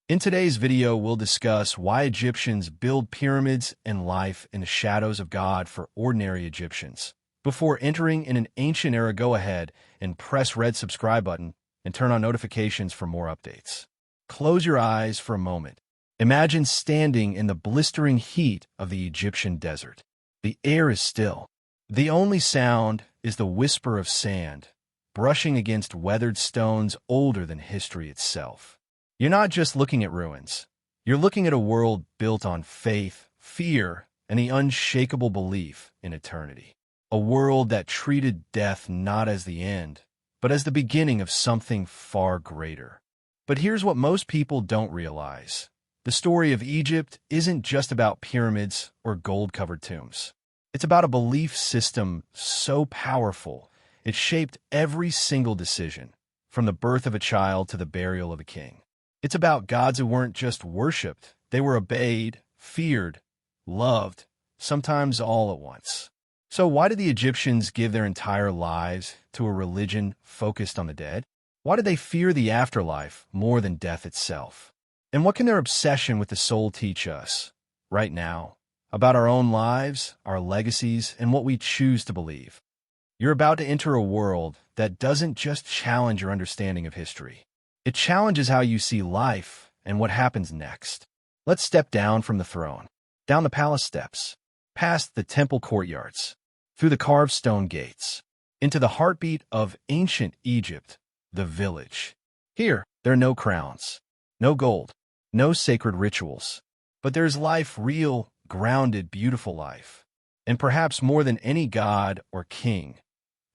In today's video, we'll discuss why Egyptians build pyramids and life in the shadows of God for ordinary Egyptians. Before entering in an ancient era, go ahead and press red subscribe button and turn on notifications for more updates. Close your eyes for a moment. Imagine standing in the blistering heat of the Egyptian desert. The air is still. The only sound is the whisper of sand, brushing against weathered stones older than history itself. You're not just looking at ruins. You're looking at a world built on faith, fear, and the unshakable belief in eternity. A world that treated death not as the end, but as the beginning of something far greater. But here's what most people don't realize. The story of Egypt isn't just about pyramids or gold-covered tombs. It's about a belief system so powerful, it shaped every single decision, from the birth of a child to the burial of a king. It's about gods who weren't just worshipped, they were obeyed, feared, loved, sometimes all at once. So why did the Egyptians give their entire lives to a religion focused on the dead? Why did they fear the afterlife more than death itself? And what can their obsession with the soul teach us, right now, about our own lives, our legacies, and what we choose to believe? You're about to enter a world that doesn't just challenge your understanding of history. It challenges how you see life and what happens next. Let's step down from the throne, down the palace steps, past the temple courtyards, through the carved stone gates, into the heartbeat of ancient Egypt, the village. Here, there are no crowns, no gold, no sacred rituals, but there's life, real, grounded, beautiful life. And perhaps more than any god or king,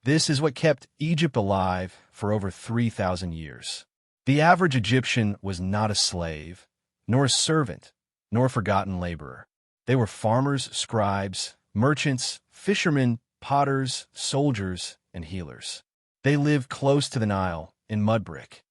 this is what kept Egypt alive for over 3,000 years. The average Egyptian was not a slave, nor a servant, nor a forgotten laborer. They were farmers, scribes, merchants, fishermen, potters, soldiers, and healers. They lived close to the Nile, in mud brick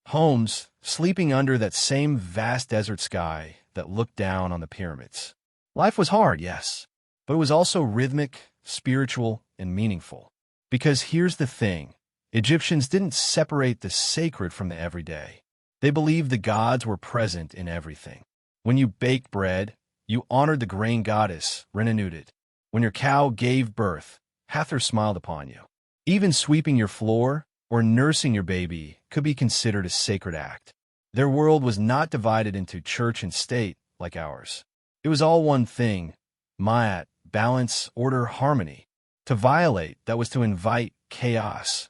homes, sleeping under that same vast desert sky that looked down on the pyramids. Life was hard, yes, but it was also rhythmic, spiritual, and meaningful. Because here's the thing. Egyptians didn't separate the sacred from the everyday. They believed the gods were present in everything. When you baked bread, you honored the grain goddess, Renenutit. When your cow gave birth, Hathor smiled upon you. Even sweeping your floor or nursing your baby could be considered a sacred act. Their world was not divided into church and state like ours. It was all one thing, Ma'at, balance, order, harmony. To violate, that was to invite chaos,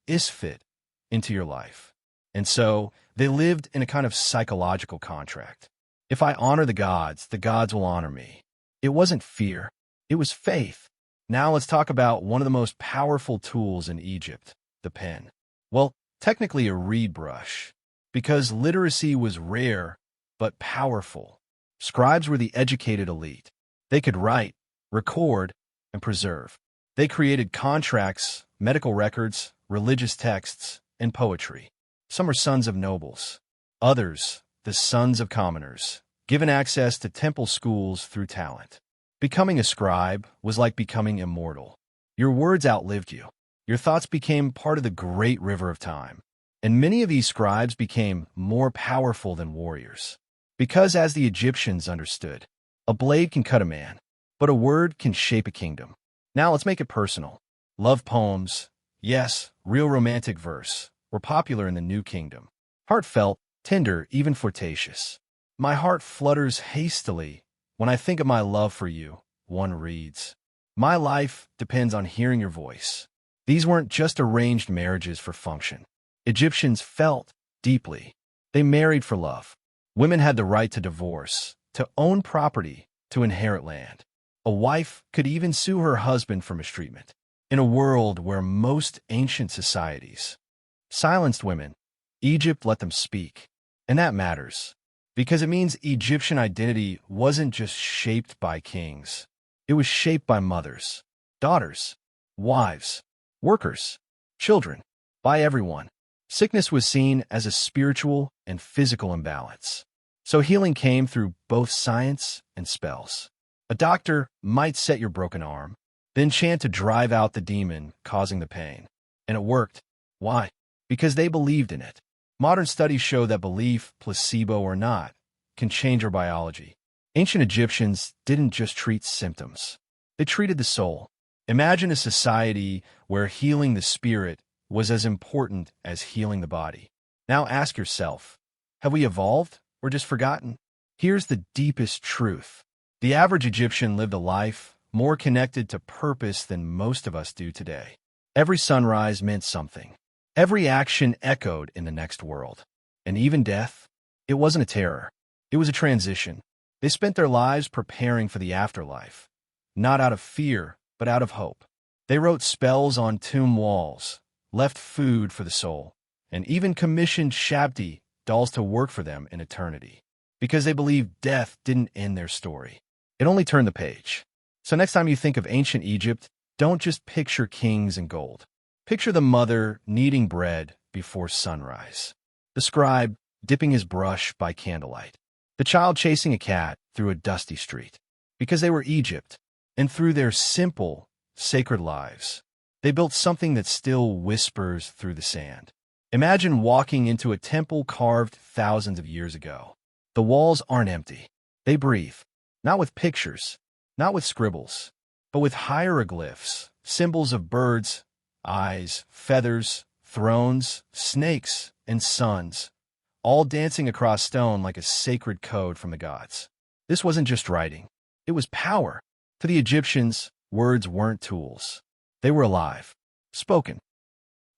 Isfit, into your life. And so, they lived in a kind of psychological contract. If I honor the gods will honor me. It wasn't fear, it was faith. Now let's talk about one of the most powerful tools in Egypt, the pen. Well, technically a reed brush, because literacy was rare but powerful. Scribes were the educated elite. They could write, record, and preserve. They created contracts, medical records, religious texts, and poetry. Some are sons of nobles. Others, the sons of commoners, given access to temple schools through talent. Becoming a scribe was like becoming immortal. Your words outlived you. Your thoughts became part of the great river of time. And many of these scribes became more powerful than warriors. Because as the Egyptians understood, a blade can cut a man, but a word can shape a kingdom. Now let's make it personal. Love poems, yes, real romantic verse, were popular in the New Kingdom. Heartfelt, tender, even flirtatious. My heart flutters hastily when I think of my love for you, one reads. My life depends on hearing your voice. These weren't just arranged marriages for function. Egyptians felt deeply. They married for love. Women had the right to divorce, to own property, to inherit land. A wife could even sue her husband for mistreatment. In a world where most ancient societies silenced women, Egypt let them speak. And that matters, because it means Egyptian identity wasn't just shaped by kings. It was shaped by mothers, daughters, wives, workers, children, by everyone. Sickness was seen as a spiritual and physical imbalance. So healing came through both science and spells. A doctor might set your broken arm, then chant to drive out the demon causing the pain. And it worked. Why? Because they believed in it. Modern studies show that belief, placebo or not, can change our biology. Ancient Egyptians didn't just treat symptoms. They treated the soul. Imagine a society where healing the spirit was as important as healing the body. Now ask yourself, have we evolved or just forgotten? Here's the deepest truth. The average Egyptian lived a life more connected to purpose than most of us do today. Every sunrise meant something. Every action echoed in the next world. And even death, it wasn't a terror. It was a transition. They spent their lives preparing for the afterlife, not out of fear, but out of hope. They wrote spells on tomb walls, left food for the soul, and even commissioned Shabti dolls to work for them in eternity, because they believed death didn't end their story. It only turned the page. So next time you think of ancient Egypt, don't just picture kings and gold. Picture the mother kneading bread before sunrise, the scribe dipping his brush by candlelight, the child chasing a cat through a dusty street. Because they were Egypt, and through their simple, sacred lives, they built something that still whispers through the sand. Imagine walking into a temple carved thousands of years ago. The walls aren't empty. They breathe, not with pictures, not with scribbles, but with hieroglyphs, symbols of birds, eyes, feathers, thrones, snakes, and suns, all dancing across stone like a sacred code from the gods. This wasn't just writing. It was power. To the Egyptians, words weren't tools. They were alive, spoken.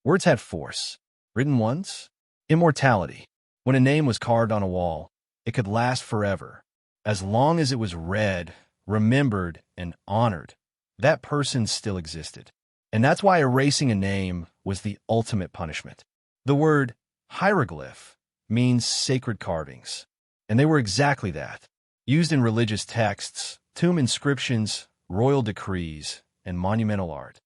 Words had force. Written ones? Immortality. When a name was carved on a wall, it could last forever. As long as it was read, remembered, and honored, that person still existed. And that's why erasing a name was the ultimate punishment. The word hieroglyph means sacred carvings. And they were exactly that. Used in religious texts, tomb inscriptions, royal decrees, and monumental art.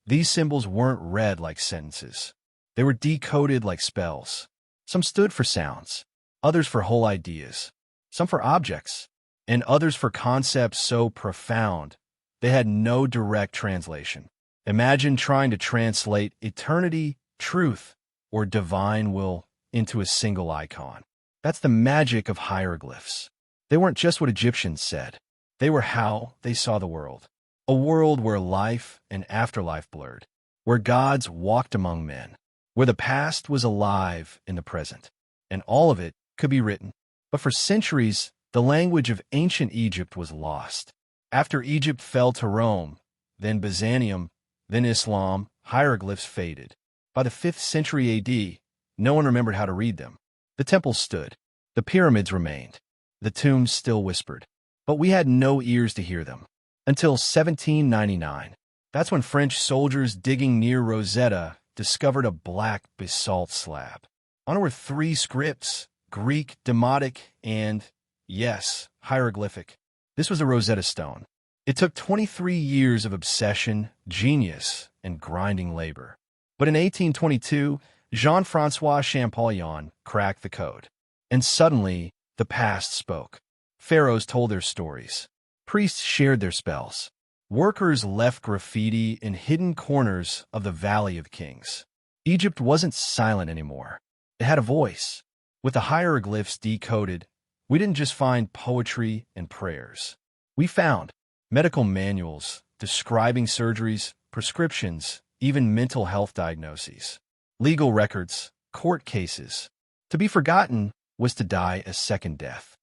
These symbols weren't read like sentences. They were decoded like spells. Some stood for sounds, others for whole ideas, some for objects, and others for concepts so profound they had no direct translation. Imagine trying to translate eternity, truth, or divine will into a single icon. That's the magic of hieroglyphs. They weren't just what Egyptians said. They were how they saw the world. A world where life and afterlife blurred, where gods walked among men, where the past was alive in the present, and all of it could be written. But for centuries, the language of ancient Egypt was lost. After Egypt fell to Rome, then Byzantium, then Islam, hieroglyphs faded. By the 5th century AD, no one remembered how to read them. The temples stood. The pyramids remained. The tombs still whispered. But we had no ears to hear them. Until 1799. That's when French soldiers digging near Rosetta discovered a black basalt slab. On it were 3 scripts: Greek, Demotic, and, yes, hieroglyphic. This was the Rosetta Stone. It took 23 years of obsession, genius, and grinding labor. But in 1822, Jean-François Champollion cracked the code. And suddenly, the past spoke. Pharaohs told their stories. Priests shared their spells. Workers left graffiti in hidden corners of the Valley of Kings. Egypt wasn't silent anymore. It had a voice. With the hieroglyphs decoded, we didn't just find poetry and prayers. We found medical manuals describing surgeries, prescriptions, even mental health diagnoses, legal records, court cases. To be forgotten was to die a second death.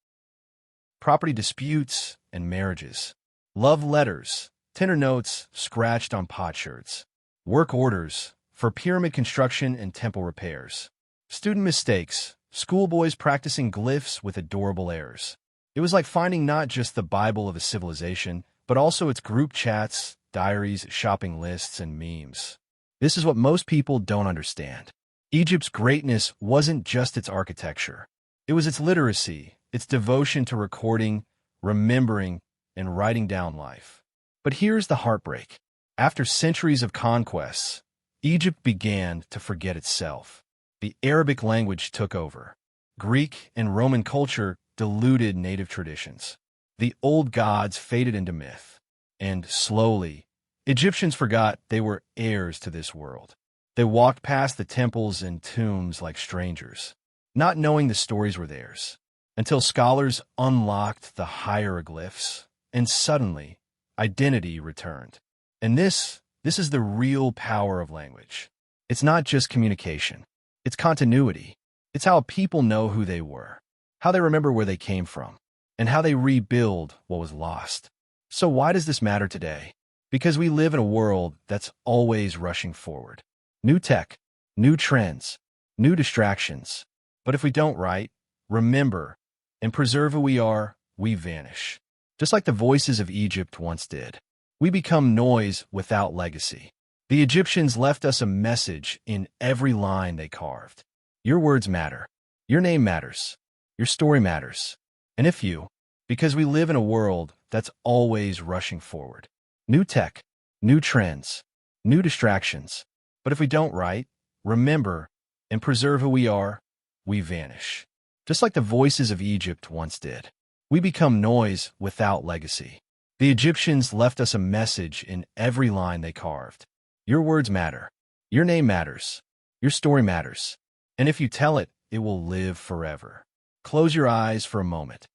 Property disputes and marriages, love letters, tender notes scratched on potsherds, work orders for pyramid construction and temple repairs, student mistakes, schoolboys practicing glyphs with adorable errors. It was like finding not just the Bible of a civilization, but also its group chats, diaries, shopping lists, and memes. This is what most people don't understand. Egypt's greatness wasn't just its architecture. It was its literacy, its devotion to recording, remembering, and writing down life. But here's the heartbreak. After centuries of conquests, Egypt began to forget itself. The Arabic language took over. Greek and Roman culture diluted native traditions. The old gods faded into myth. And slowly, Egyptians forgot they were heirs to this world. They walked past the temples and tombs like strangers, not knowing the stories were theirs, until scholars unlocked the hieroglyphs, and suddenly, identity returned. And this is the real power of language. It's not just communication. It's continuity. It's how people know who they were, how they remember where they came from, and how they rebuild what was lost. So why does this matter today? Because we live in a world that's always rushing forward. New tech, new trends, new distractions. But if we don't write, remember, and preserve who we are, we vanish. Just like the voices of Egypt once did. We become noise without legacy. The Egyptians left us a message in every line they carved. Your words matter. Your name matters. Your story matters. And if you, because we live in a world that's always rushing forward. New tech, new trends, new distractions. But if we don't write, remember, and preserve who we are, we vanish. Just like the voices of Egypt once did. We become noise without legacy. The Egyptians left us a message in every line they carved. Your words matter. Your name matters. Your story matters. And if you tell it, it will live forever. Close your eyes for a moment.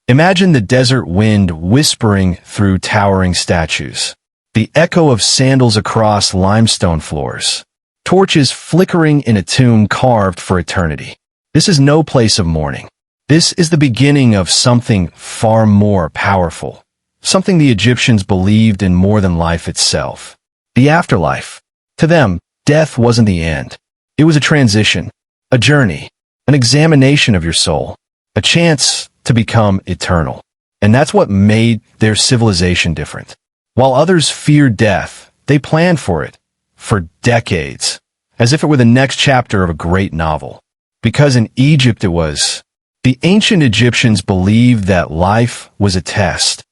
Imagine the desert wind whispering through towering statues, the echo of sandals across limestone floors, torches flickering in a tomb carved for eternity. This is no place of mourning. This is the beginning of something far more powerful, something the Egyptians believed in more than life itself. The afterlife. To them, death wasn't the end. It was a transition, a journey, an examination of your soul, a chance to become eternal. And that's what made their civilization different. While others feared death, they planned for it for decades, as if it were the next chapter of a great novel. Because in Egypt it was. The ancient Egyptians believed that life was a test,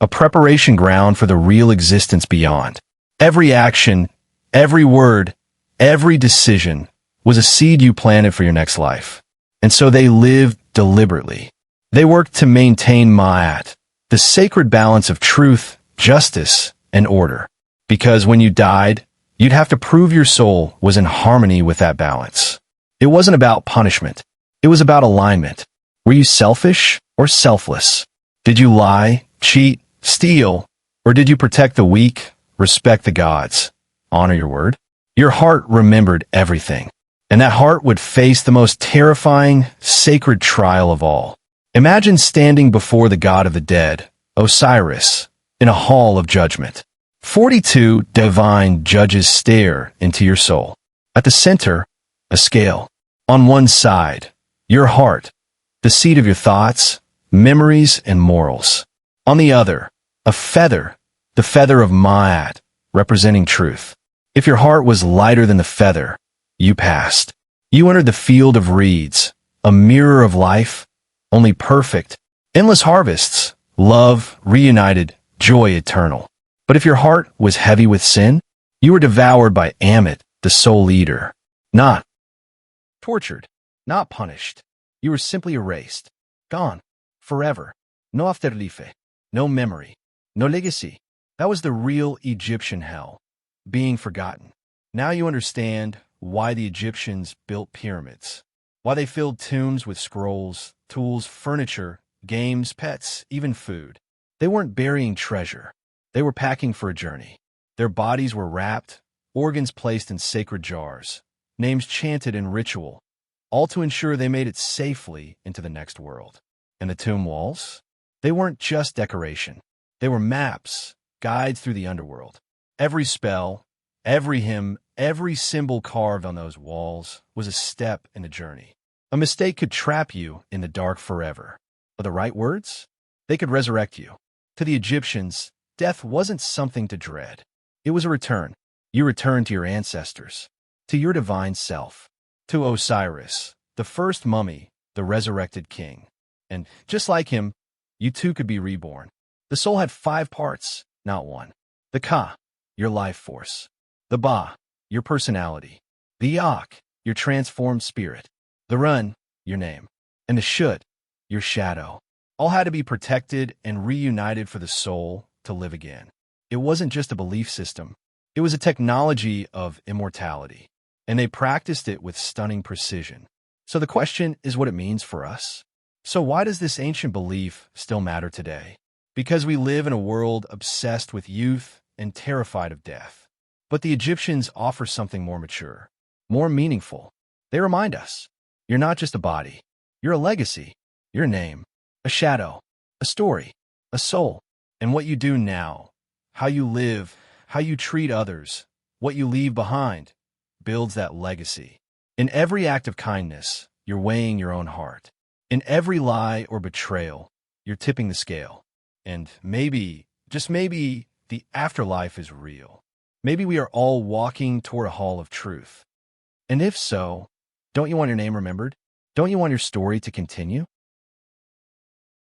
a preparation ground for the real existence beyond. Every action, every word, every decision was a seed you planted for your next life. And so they lived deliberately. They worked to maintain Ma'at, the sacred balance of truth, justice, and order. Because when you died, you'd have to prove your soul was in harmony with that balance. It wasn't about punishment. It was about alignment. Were you selfish or selfless? Did you lie, cheat, steal, or did you protect the weak, respect the gods, honor your word? Your heart remembered everything, and that heart would face the most terrifying, sacred trial of all. Imagine standing before the god of the dead, Osiris, in a hall of judgment. 42 divine judges stare into your soul. At the center, a scale. On one side, your heart, the seat of your thoughts, memories, and morals. On the other, a feather, the feather of Ma'at, representing truth. If your heart was lighter than the feather, you passed. You entered the field of reeds, a mirror of life, only perfect, endless harvests, love, reunited, joy eternal. But if your heart was heavy with sin, you were devoured by Amit, the soul eater. Not tortured, not punished. You were simply erased, gone, forever. No Afterlife, no memory, no legacy. That was the real Egyptian hell, being forgotten. Now you understand why the Egyptians built pyramids, why they filled tombs with scrolls, tools, furniture, games, pets, even food. They weren't burying treasure. They were packing for a journey. Their bodies were wrapped, organs placed in sacred jars, names chanted in ritual, all to ensure they made it safely into the next world. And the tomb walls? They weren't just decoration. They were maps, guides through the underworld. Every spell, every hymn, every symbol carved on those walls was a step in the journey. A mistake could trap you in the dark forever. But the right words? They could resurrect you. To the Egyptians, death wasn't something to dread. It was a return. You returned to your ancestors, to your divine self, to Osiris, the first mummy, the resurrected king. And just like him, you too could be reborn. The soul had 5 parts, not one. The Ka, your life force. The Ba, your personality. The Yak, your transformed spirit. The Run, your name. And the Shut, your shadow. All had to be protected and reunited for the soul to live again. It wasn't just a belief system. It was a technology of immortality. and they practiced it with stunning precision. So the question is what it means for us. So why does this ancient belief still matter today? Because we live in a world obsessed with youth and terrified of death. But the Egyptians offer something more mature, more meaningful. They remind us, you're not just a body. You're a legacy, your name, a shadow, a story, a soul. And what you do now, how you live, how you treat others, what you leave behind, builds that legacy. In every act of kindness, you're weighing your own heart. In every lie or betrayal, you're tipping the scale. And maybe, just maybe, the afterlife is real. Maybe we are all walking toward a hall of truth. And if so, don't you want your name remembered? Don't you want your story to continue?